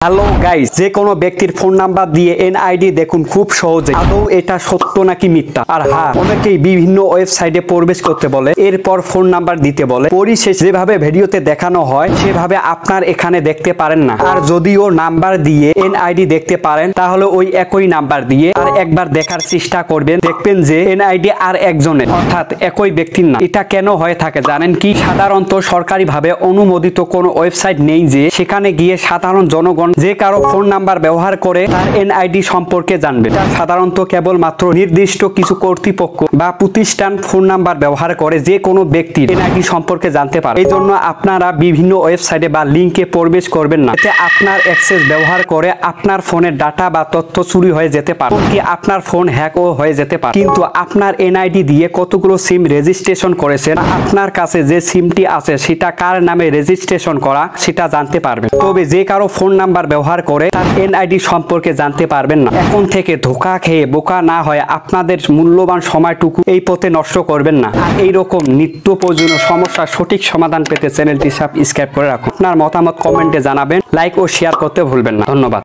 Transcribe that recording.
Hello guys, যে কোনো ব্যক্তির ফোন নাম্বার দিয়ে এনআইডি দেখুন খুব সহজে আদৌ এটা সত্য নাকি মিথ্যা। আর হ্যাঁ, অনেকেই বিভিন্ন ওয়েবসাইটে প্রবেশ করতে বলে, এরপর ফোন নাম্বার দিতে বলে। পরিশেষ যেভাবে ভিডিওতে দেখানো হয় সেভাবে আপনার এখানে দেখতে পারেন না। আর যদিও নাম্বার দিয়ে এনআইডি দেখতে পারেন, তাহলে ওই একই নাম্বার দিয়ে আর একবার দেখার চেষ্টা করবেন, দেখবেন যে এনআইডি আর একজনের, অর্থাৎ একই ব্যক্তির না। এটা কেন হয়ে থাকে জানেন কি? সাধারণত সরকারিভাবে অনুমোদিত কোনো ওয়েবসাইট নেই যে সেখানে গিয়ে সাধারণ জনগণ যে কারো ফোন নাম্বার ব্যবহার করে তার এনআইডি সম্পর্কে জানবে। এটা সাধারণত কেবলমাত্র নির্দিষ্ট কিছু কর্তৃপক্ষ বা প্রতিষ্ঠান ফোন নাম্বার ব্যবহার করে যে কোনো ব্যক্তির এনআইডি সম্পর্কে জানতে পারে। এই জন্য আপনারা বিভিন্ন ওয়েবসাইটে বা লিঙ্কে প্রবেশ করবেন না, এতে আপনার অ্যাক্সেস ব্যবহার করে আপনার ফোনের ডাটা বা তথ্য চুরি হয়ে যেতে পারে, এমনকি আপনার ফোন হ্যাকও হয়ে যেতে পারে। কিন্তু আপনার এনআইডি দিয়ে কতগুলো সিম রেজিস্ট্রেশন করেছেন, আপনার কাছে যে সিমটি আছে সেটা কার নামে রেজিস্ট্রেশন করা সেটা জানতে পারবেন। তবে যে কারো ফোন নাম্বার ব্যবহার করে তার এনআইডি সম্পর্কে জানতে পারবেন না। এখন থেকে ধোঁকা খেয়ে বোকা না হয়ে আপনাদের মূল্যবান সময়টুকু এই পথে নষ্ট করবেন না। আর এইরকম নিত্য প্রয়োজনীয় সমস্যার সঠিক সমাধান পেতে চ্যানেলটি সাবস্ক্রাইব করে রাখুন। আপনার মতামত কমেন্টে জানাবেন, লাইক ও শেয়ার করতে ভুলবেন না। ধন্যবাদ।